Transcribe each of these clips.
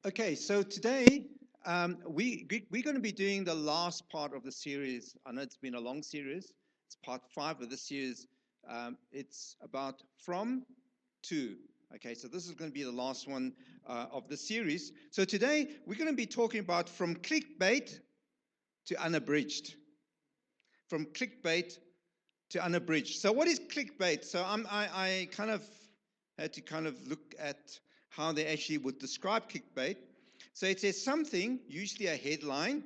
Okay, so today we're going to be doing the last part of the series. I know it's been a long series. It's part 5 of the series. It's about from to. Okay, so this is going to be the last one of the series. So today we're going to be talking about from clickbait to unabridged. From clickbait to unabridged. So what is clickbait? So I kind of had to kind of look at how they actually would describe clickbait. So it says something, usually a headline,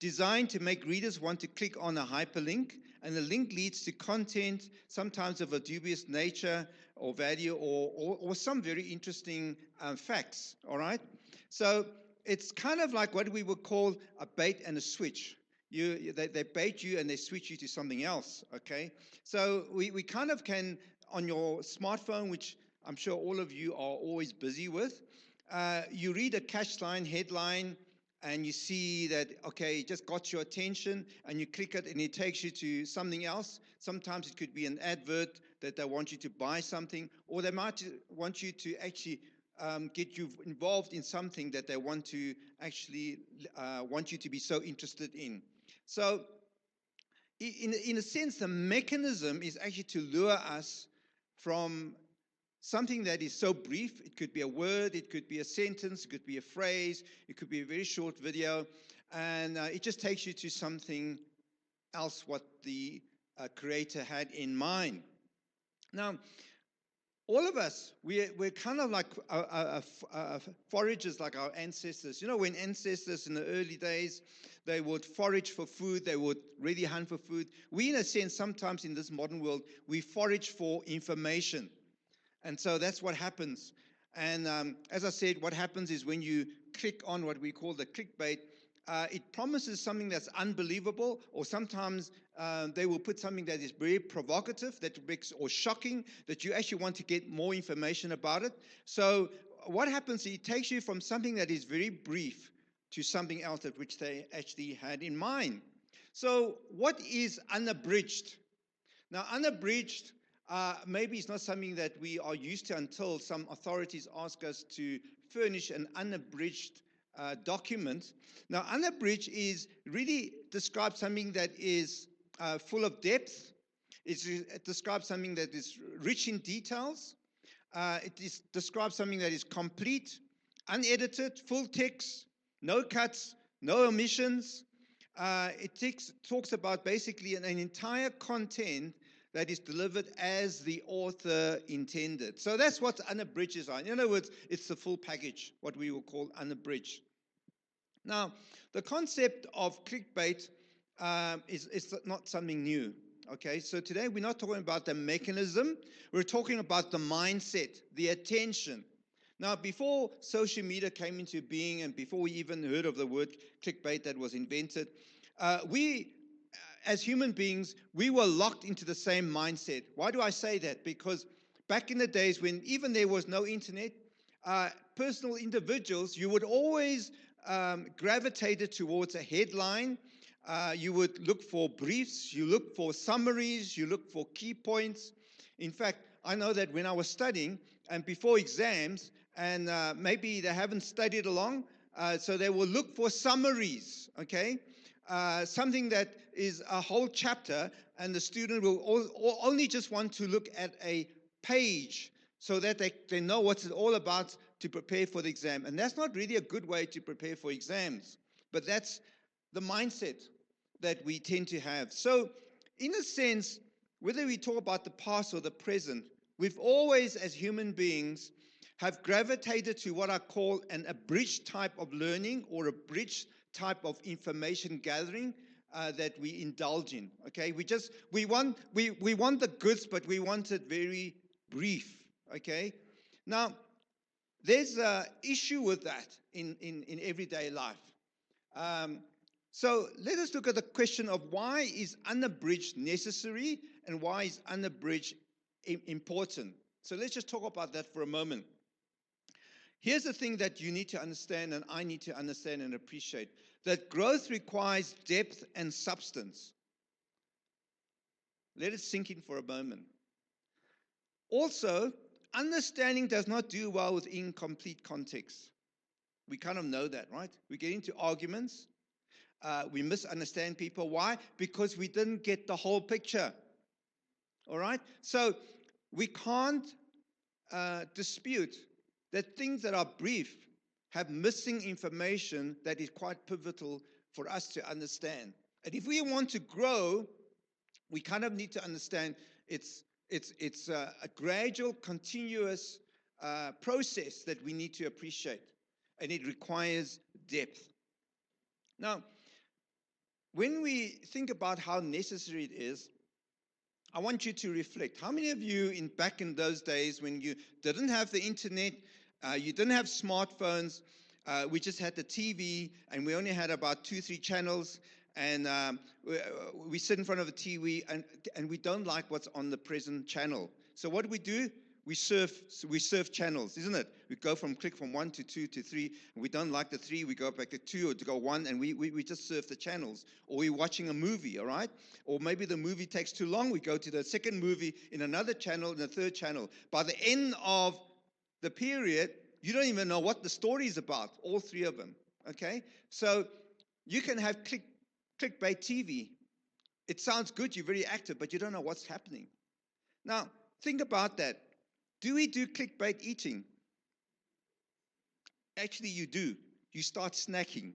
designed to make readers want to click on a hyperlink, and the link leads to content, sometimes of a dubious nature or value, or some very interesting facts. All right. So it's kind of like what we would call a bait and a switch. They bait you and they switch you to something else. Okay. So we kind of can, on your smartphone, which I'm sure all of you are always busy with, you read a catch line, headline, and you see that, okay, it just got your attention, and you click it, and it takes you to something else. Sometimes it could be an advert that they want you to buy something, or they might want you to actually get you involved in something that they want to actually want you to be so interested in. So in a sense, the mechanism is actually to lure us from something that is so brief. It could be a word, it could be a sentence, it could be a phrase, it could be a very short video, and it just takes you to something else what the creator had in mind. Now, all of us, we're kind of like foragers, like our ancestors. You know, when ancestors in the early days, they would forage for food, they would really hunt for food. We, in a sense, sometimes in this modern world, we forage for information. And so that's what happens. And as I said, what happens is when you click on what we call the clickbait, it promises something that's unbelievable, or sometimes they will put something that is very provocative, that makes, or shocking, that you actually want to get more information about it. So what happens, it takes you from something that is very brief to something else that which they actually had in mind. So what is unabridged? Now, unabridged maybe it's not something that we are used to until some authorities ask us to furnish an unabridged document. Now, unabridged is really describes something that is full of depth. It describes something that is rich in details. Describes something that is complete, unedited, full text, no cuts, no omissions. Talks about basically an entire content that is delivered as the author intended. So that's what unabridged is. In other words, it's the full package, what we will call unabridged. Now, the concept of clickbait is not something new. Okay, so today we're not talking about the mechanism, we're talking about the mindset, the attention. Now, before social media came into being and before we even heard of the word clickbait that was invented, we, as human beings, we were locked into the same mindset. Why do I say that? Because back in the days when even there was no internet, personal individuals, you would always gravitate towards a headline. You would look for briefs, you look for summaries, you look for key points. In fact, I know that when I was studying and before exams, and maybe they haven't studied along, so they will look for summaries, okay? Something that is a whole chapter, and the student will only just want to look at a page so that they know what it's all about to prepare for the exam. And that's not really a good way to prepare for exams, but that's the mindset that we tend to have. So, in a sense, whether we talk about the past or the present, we've always, as human beings, have gravitated to what I call an abridged type of learning or a bridge type of information gathering that we indulge in. Okay, we want the goods, but we want it very brief. Okay, now there's an issue with that in everyday life. Um, so let us look at the question of why is unabridged necessary and why is unabridged important. So let's just talk about that for a moment. Here's the thing that you need to understand and I need to understand and appreciate, that growth requires depth and substance. Let it sink in for a moment. Also, understanding does not do well with incomplete context. We kind of know that, right? We get into arguments. We misunderstand people. Why? Because we didn't get the whole picture. All right? So we can't dispute that things that are brief have missing information that is quite pivotal for us to understand. And if we want to grow, we kind of need to understand it's a gradual, continuous process that we need to appreciate, and it requires depth. Now, when we think about how necessary it is, I want you to reflect. How many of you back in those days when you didn't have the internet, you didn't have smartphones, we just had the TV and we only had about 2-3 channels, and we sit in front of the TV and we don't like what's on the present channel. So what do? We surf channels, isn't it? We go click from 1 to 2 to 3, and we don't like the 3, we go back to 2 or to go 1, and we just surf the channels. Or we're watching a movie, all right? Or maybe the movie takes too long, we go to the second movie in another channel, in the third channel. By the end of the period, you don't even know what the story is about, all 3 of them, okay? So you can have clickbait TV. It sounds good, you're very active, but you don't know what's happening. Now, think about that. Do we do clickbait eating? Actually, you do. You start snacking.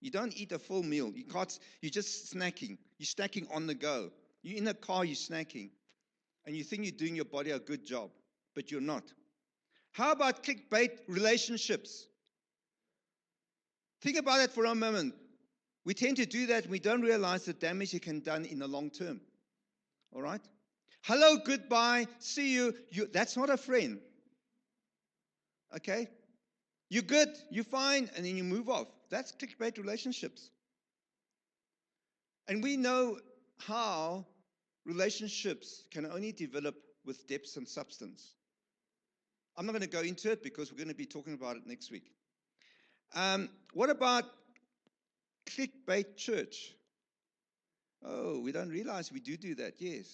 You don't eat a full meal. You're just snacking. You're snacking on the go. You're in a car, you're snacking. And you think you're doing your body a good job, but you're not. How about clickbait relationships? Think about it for a moment. We tend to do that and we don't realize the damage it can do in the long term. All right? Hello, goodbye, see you. That's not a friend. Okay? You're good, you're fine, and then you move off. That's clickbait relationships. And we know how relationships can only develop with depth and substance. I'm not going to go into it because we're going to be talking about it next week. What about clickbait church? Oh, we don't realize we do that, yes.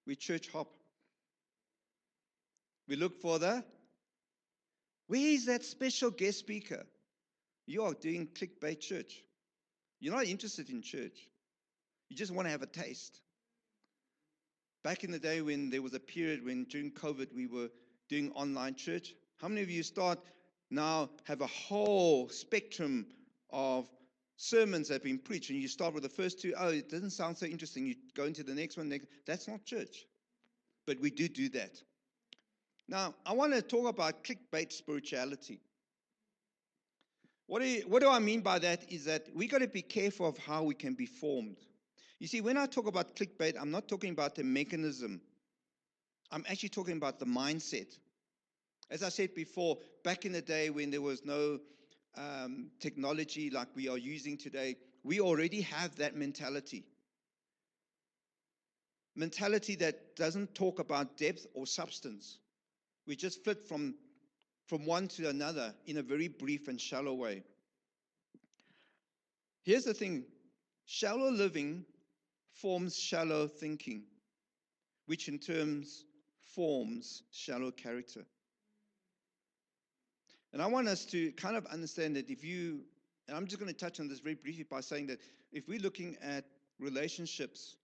We church hop. We look for where is that special guest speaker? You are doing clickbait church. You're not interested in church. You just want to have a taste. Back in the day when there was a period when during COVID we were doing online church, how many of you have a whole spectrum of sermons that have been preached, and you start with the first 2, it doesn't sound so interesting, you go into the next one, that's not church. But we do that. Now, I want to talk about clickbait spirituality. What do I mean by that is that we got to be careful of how we can be formed. You see, when I talk about clickbait, I'm not talking about the mechanism. I'm actually talking about the mindset. As I said before, back in the day when there was no technology like we are using today, we already have that mentality. Mentality that doesn't talk about depth or substance. We just flit from one to another in a very brief and shallow way. Here's the thing. Shallow living forms shallow thinking, which in terms forms shallow character. And I want us to kind of understand that and I'm just going to touch on this very briefly by saying that if we're looking at relationships,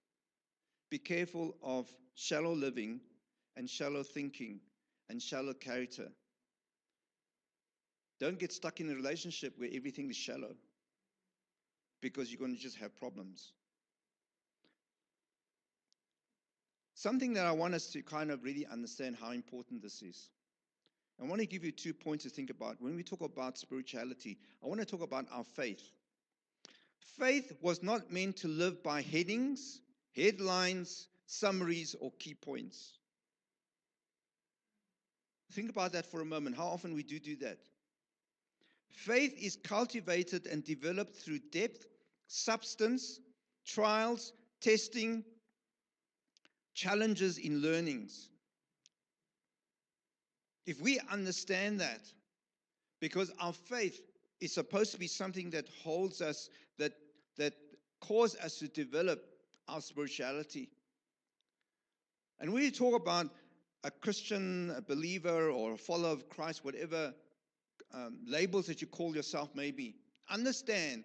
be careful of shallow living and shallow thinking and shallow character. Don't get stuck in a relationship where everything is shallow, because you're going to just have problems. Something that I want us to kind of really understand how important this is. I want to give you 2 points to think about. When we talk about spirituality, I want to talk about our faith. Faith was not meant to live by headings, headlines, summaries, or key points. Think about that for a moment, how often we do that. Faith is cultivated and developed through depth, substance, trials, testing, challenges in learnings. If we understand that, because our faith is supposed to be something that holds us, that causes us to develop our spirituality. And when you talk about a Christian, a believer, or a follower of Christ, whatever labels that you call yourself maybe, understand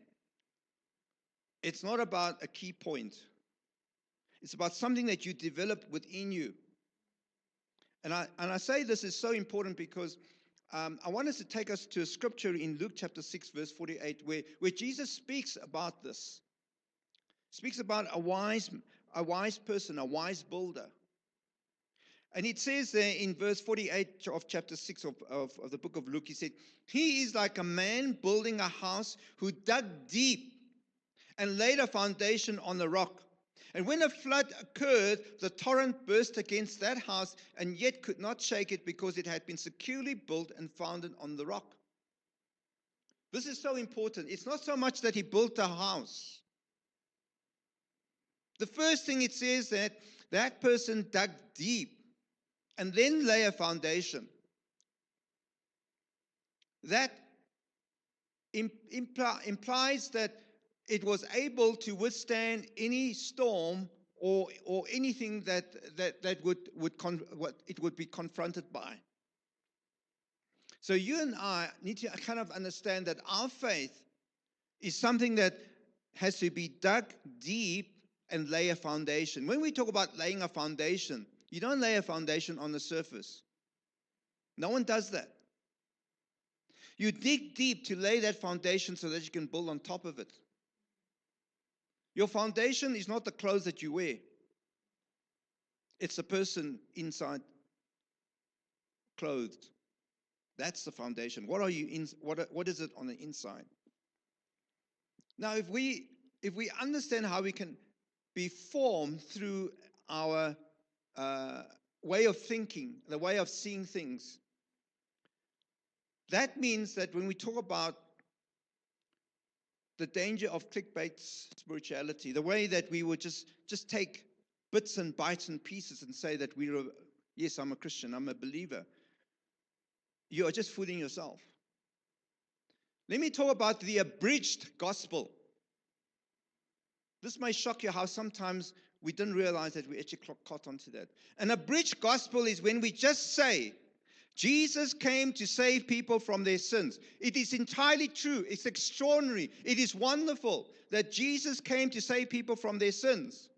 it's not about a key point. It's about something that you develop within you. And I say this is so important because I want us to take us to a scripture in Luke chapter 6, verse 48, where Jesus speaks about this. Speaks about a wise person, a wise builder. And it says there in verse 48 of chapter 6 of the book of Luke, he said, he is like a man building a house who dug deep and laid a foundation on the rock. And when a flood occurred, the torrent burst against that house and yet could not shake it because it had been securely built and founded on the rock. This is so important. It's not so much that he built a house. The first thing it says that that person dug deep and then lay a foundation. That implies that it was able to withstand any storm or anything that it would be confronted by. So you and I need to kind of understand that our faith is something that has to be dug deep and lay a foundation. When we talk about laying a foundation, you don't lay a foundation on the surface. No one does that. You dig deep to lay that foundation so that you can build on top of it. Your foundation is not the clothes that you wear. It's the person inside clothed. That's the foundation. What are you what is it on the inside? Now, if we understand how we can be formed through our way of thinking, the way of seeing things, that means that when we talk about the danger of clickbait spirituality, the way that we would just take bits and bytes and pieces and say that yes, I'm a Christian, I'm a believer, you are just fooling yourself. Let me talk about the abridged gospel. This may shock you how sometimes we didn't realize that we actually caught onto that. An abridged gospel is when we just say, Jesus came to save people from their sins. It is entirely true. It's extraordinary. It is wonderful that Jesus came to save people from their sins.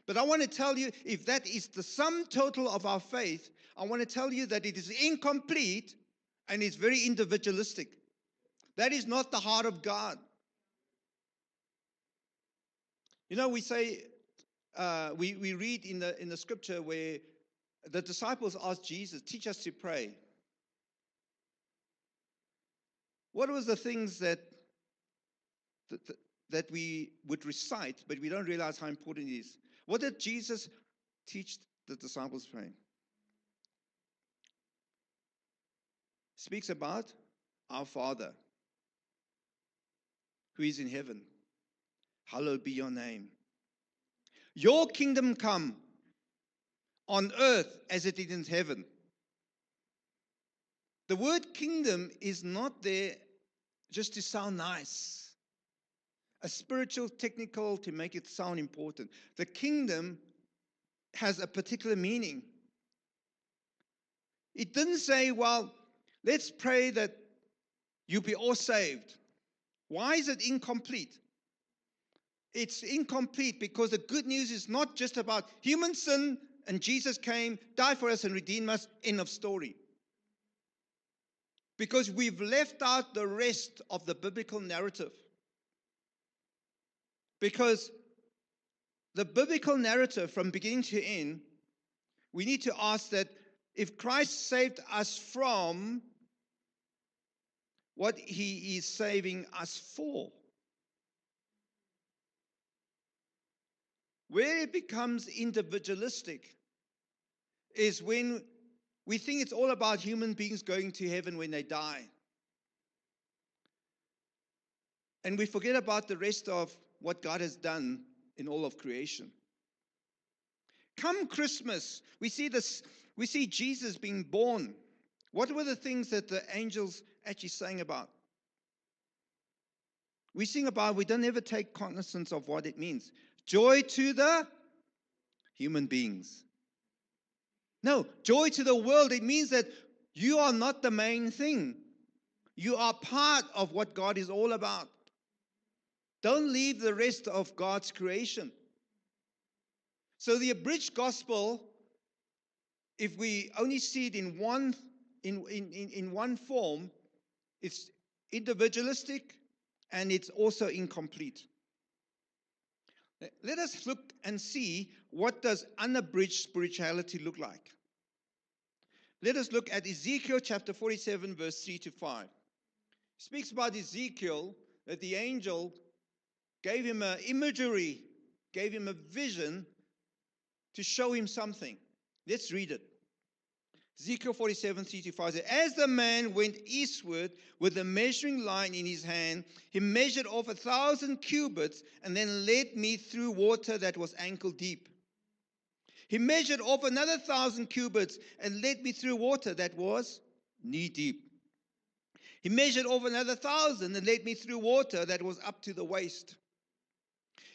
But I want to tell you, if that is the sum total of our faith, I want to tell you that it is incomplete and it's very individualistic. That is not the heart of God. You know, we say, we read in the scripture where the disciples asked Jesus, teach us to pray. What was the things that we would recite, but we don't realize how important it is? What did Jesus teach the disciples praying? Speaks about our Father who is in heaven. Hallowed be your name. Your kingdom come on earth as it is in heaven. The word kingdom is not there just to sound nice, a spiritual technical to make it sound important. The kingdom has a particular meaning. It didn't say, well, let's pray that you be all saved. Why is it incomplete? It's incomplete because the good news is not just about human sin and Jesus came, died for us and redeemed us, end of story. Because we've left out the rest of the biblical narrative. Because the biblical narrative from beginning to end, we need to ask that if Christ saved us from, what he is saving us for. Where it becomes individualistic is when we think it's all about human beings going to heaven when they die. And we forget about the rest of what God has done in all of creation. Come Christmas, we see Jesus being born. What were the things that the angels actually sang about? We sing about, we don't ever take cognizance of what it means. Joy to the human beings. No, joy to the world. It means that you are not the main thing. You are part of what God is all about. Don't leave the rest of God's creation. So the abridged gospel, if we only see it in one form, it's individualistic and it's also incomplete. Let us look and see, what does unabridged spirituality look like? Let us look at Ezekiel chapter 47, verse 3 to 5. It speaks about Ezekiel, that the angel gave him an imagery, gave him a vision to show him something. Let's read it. Ezekiel 47, 3 to 5 says, as the man went eastward with a measuring line in his hand, he measured off 1,000 cubits and then led me through water that was ankle deep. He measured off another 1,000 cubits and led me through water that was knee deep. He measured off another 1,000 and led me through water that was up to the waist.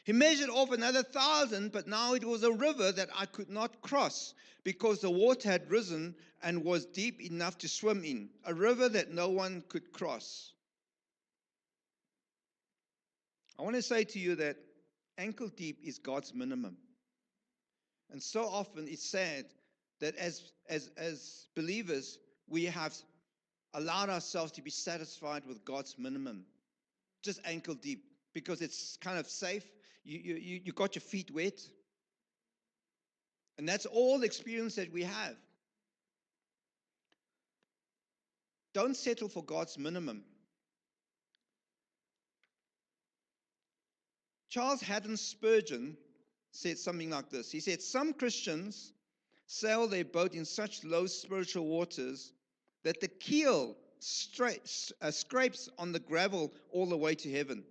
He measured off another 1,000, but now it was a river that I could not cross because the water had risen and was deep enough to swim in, a river that no one could cross. I want to say to you that ankle deep is God's minimum. And so often it's sad that as believers, we have allowed ourselves to be satisfied with God's minimum, just ankle deep, because it's kind of safe. You got your feet wet. And that's all the experience that we have. Don't settle for God's minimum. Charles Haddon Spurgeon said something like this. He said, some Christians sail their boat in such low spiritual waters that the keel scrapes on the gravel all the way to heaven,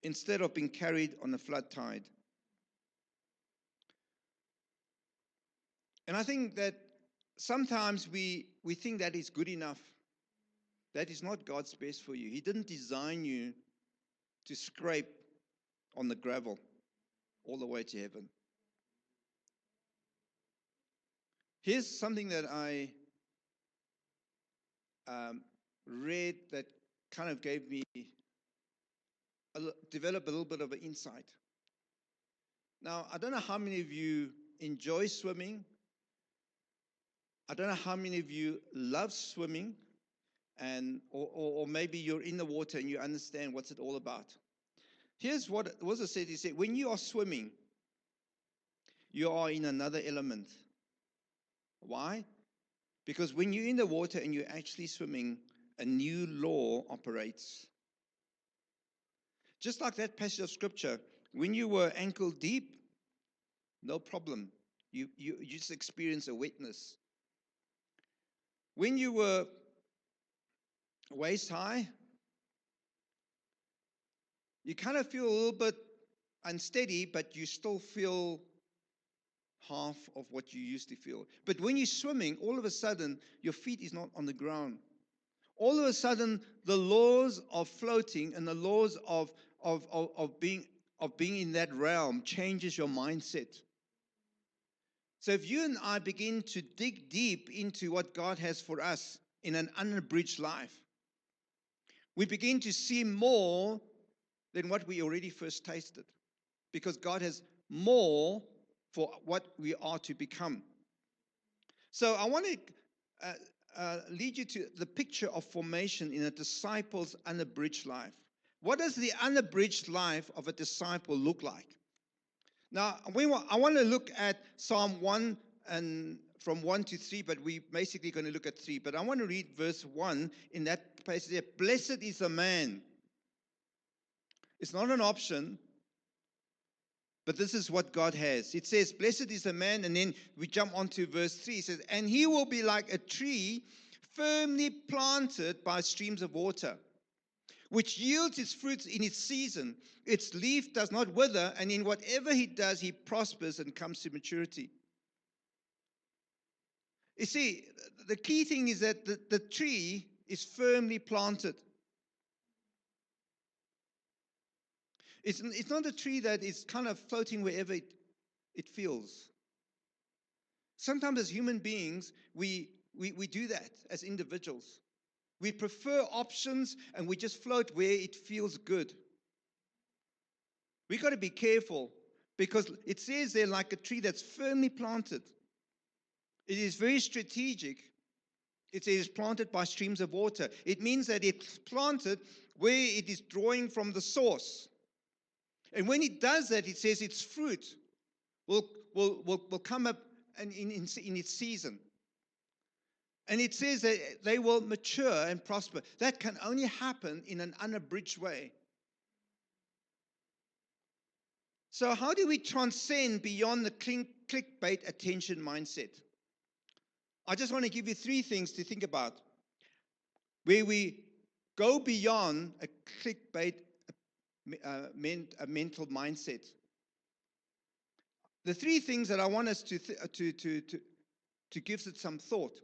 instead of being carried on a flood tide. And I think that sometimes we think that is good enough. That is not God's best for you. He didn't design you to scrape on the gravel all the way to heaven. Here's something that I read that kind of gave me, developed a little bit of an insight. Now, I don't know how many of you enjoy swimming. I don't know how many of you love swimming, or maybe you're in the water and you understand what's it all about. Here's what it said. He said, when you are swimming, you are in another element. Why? Because when you're in the water and you're actually swimming, a new law operates. Just like that passage of scripture, when you were ankle deep, no problem. You just experience a wetness. When you were waist high, you kind of feel a little bit unsteady, but you still feel half of what you used to feel. But when you're swimming, all of a sudden, your feet is not on the ground. All of a sudden, the laws of floating and the laws of being in that realm changes your mindset. So if you and I begin to dig deep into what God has for us in an unabridged life, we begin to see more than what we already first tasted, because God has more for what we are to become. So I want to lead you to the picture of formation in a disciple's unabridged life. What does the unabridged life of a disciple look like? Now, I want to look at Psalm 1 and from 1 to 3, but we're basically going to look at 3. But I want to read verse 1 in that passage there. Blessed is the man. It's not an option, but this is what God has. It says, blessed is the man, and then we jump on to verse 3. It says, and he will be like a tree firmly planted by streams of water, which yields its fruits in its season. Its leaf does not wither, and in whatever he does, he prospers and comes to maturity. You see, the key thing is that the tree is firmly planted. It's not a tree that is kind of floating wherever it feels. Sometimes as human beings, we do that as individuals. We prefer options and we just float where it feels good. We got to be careful because it says there, like a tree that's firmly planted. It is very strategic. It says planted by streams of water. It means that it's planted where it is drawing from the source. And when it does that, it says its fruit will come up in its season. And it says that they will mature and prosper. That can only happen in an unabridged way. So how do we transcend beyond the clickbait attention mindset? I just want to give you 3 things to think about where we go beyond a clickbait a mental mindset. The 3 things that I want us to give it some thought.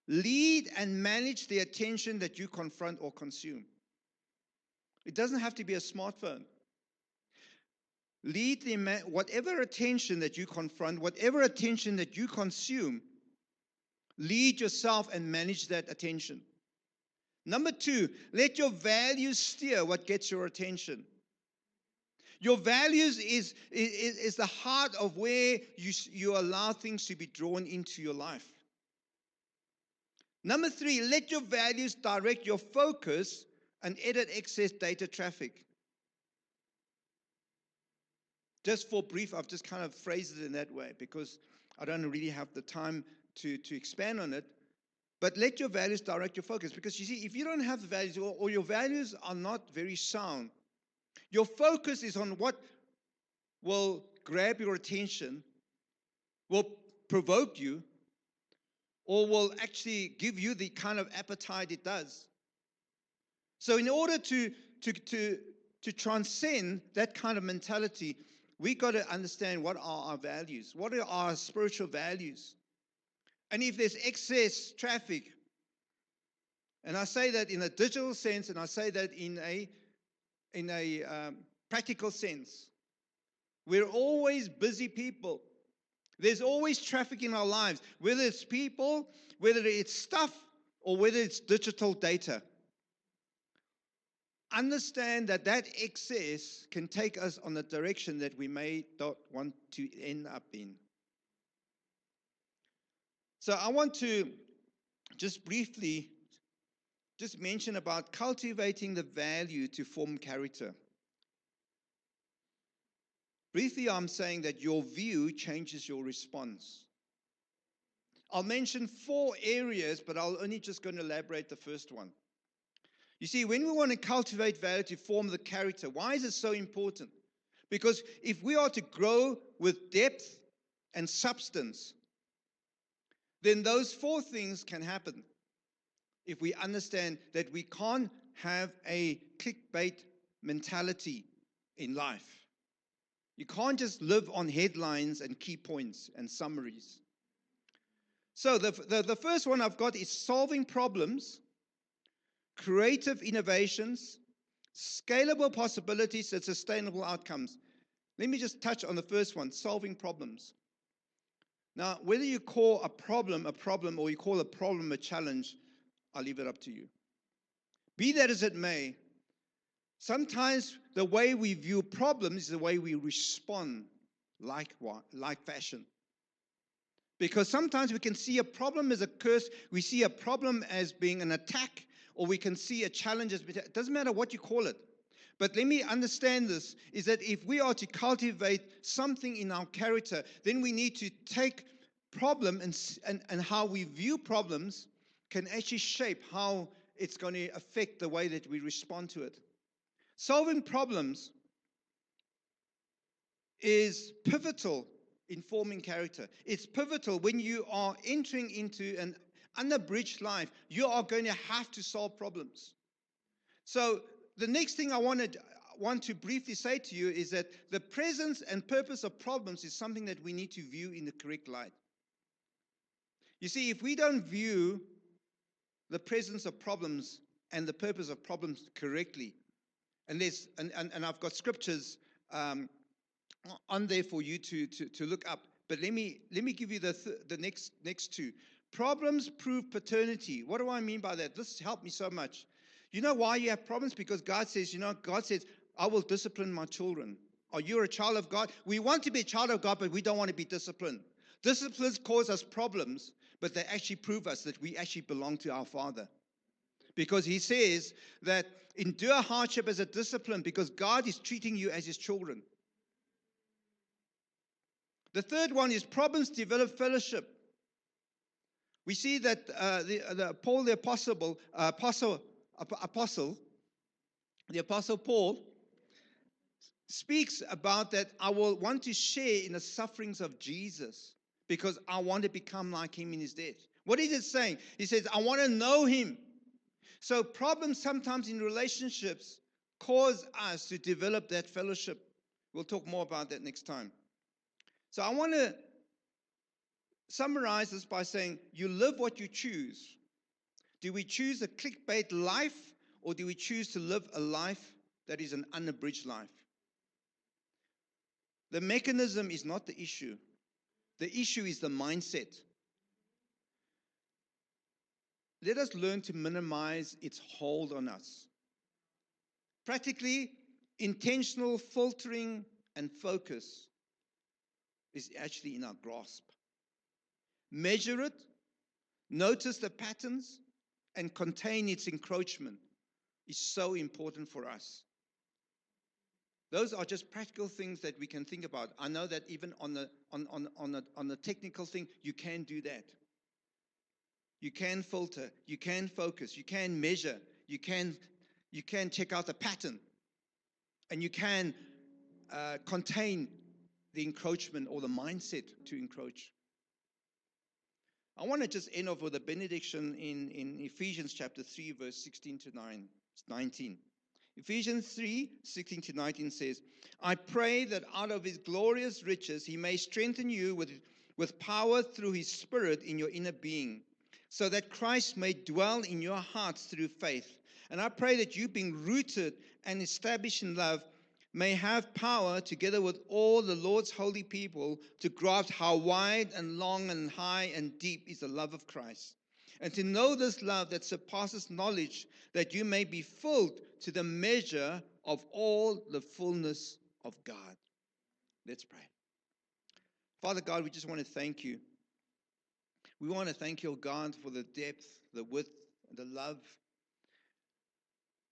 Lead and manage the attention that you confront or consume. It doesn't have to be a smartphone. Lead whatever attention that you confront, whatever attention that you consume, lead yourself and manage that attention. Number 2, let your values steer what gets your attention. Your values is the heart of where you allow things to be drawn into your life. Number 3, let your values direct your focus and edit excess data traffic. Just for brief, I've just kind of phrased it in that way because I don't really have the time to expand on it. But let your values direct your focus. Because you see, if you don't have the values or your values are not very sound, your focus is on what will grab your attention, will provoke you, or will actually give you the kind of appetite it does. So in order to transcend that kind of mentality, we got to understand what are our values, what are our spiritual values. And if there's excess traffic, and I say that in a digital sense, and I say that in a practical sense, we're always busy people. There's always traffic in our lives, whether it's people, whether it's stuff, or whether it's digital data. Understand that excess can take us on a direction that we may not want to end up in. So I want to just briefly mention about cultivating the value to form character. Briefly, I'm saying that your view changes your response. I'll mention 4 areas, but I'll only just going to elaborate the first one. You see, when we want to cultivate value to form the character, why is it so important? Because if we are to grow with depth and substance, then those 4 things can happen. If we understand that we can't have a clickbait mentality in life. You can't just live on headlines and key points and summaries. So the first one I've got is solving problems, creative innovations, scalable possibilities, and sustainable outcomes. Let me just touch on the first one, solving problems. Now, whether you call a problem, or you call a problem a challenge, I'll leave it up to you. Be that as it may, sometimes the way we view problems is the way we respond like fashion. Because sometimes we can see a problem as a curse, we see a problem as being an attack, or we can see a challenge as, it doesn't matter what you call it. But let me understand this, is that if we are to cultivate something in our character, then we need to take problem and how we view problems can actually shape how it's going to affect the way that we respond to it. Solving problems is pivotal in forming character. It's pivotal when you are entering into an unabridged life. You are going to have to solve problems. So the next thing I want to briefly say to you is that the presence and purpose of problems is something that we need to view in the correct light. You see, if we don't view the presence of problems and the purpose of problems correctly, and I've got scriptures on there for you to look up. But let me give you the next 2. Problems prove paternity. What do I mean by that? This helped me so much. You know why you have problems? Because God says, God says, I will discipline my children. Are you a child of God? We want to be a child of God, but we don't want to be disciplined. Disciplines cause us problems, but they actually prove us that we actually belong to our Father. Because he says that endure hardship as a discipline because God is treating you as his children. The third one is problems develop fellowship. We see that Paul the apostle, the apostle Paul, speaks about that I will want to share in the sufferings of Jesus because I want to become like him in his death. What is it saying? He says, I want to know him. So problems sometimes in relationships cause us to develop that fellowship. We'll talk more about that next time. So I want to summarize this by saying, you live what you choose. Do we choose a clickbait life, or do we choose to live a life that is an unabridged life? The mechanism is not the issue. The issue is the mindset. Let us learn to minimize its hold on us. Practically, intentional filtering and focus is actually in our grasp. Measure it, notice the patterns, and contain its encroachment is so important for us. Those are just practical things that we can think about. I know that even on the technical thing, you can do that. You can filter, you can focus, you can measure, you can check out the pattern, and you can contain the encroachment or the mindset to encroach. I want to just end off with a benediction in Ephesians chapter 3, verse 16 to 19. Ephesians 3, 16 to 19 says, I pray that out of his glorious riches he may strengthen you with power through his Spirit in your inner being, so that Christ may dwell in your hearts through faith. And I pray that you, being rooted and established in love, may have power, together with all the Lord's holy people, to grasp how wide and long and high and deep is the love of Christ, and to know this love that surpasses knowledge, that you may be filled to the measure of all the fullness of God. Let's pray. Father God, we just want to thank you. We want to thank you, God, for the depth, the width, the love.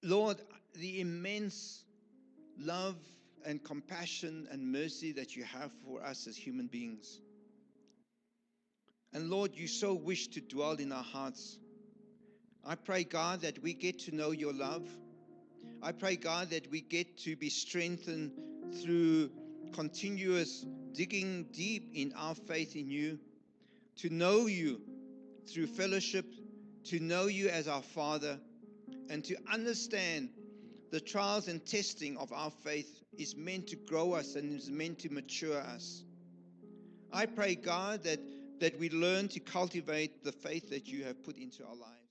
Lord, the immense love and compassion and mercy that you have for us as human beings. And Lord, you so wish to dwell in our hearts. I pray, God, that we get to know your love. I pray, God, that we get to be strengthened through continuous digging deep in our faith in you, to know you through fellowship, to know you as our Father, and to understand the trials and testing of our faith is meant to grow us and is meant to mature us. I pray, God, that we learn to cultivate the faith that you have put into our lives.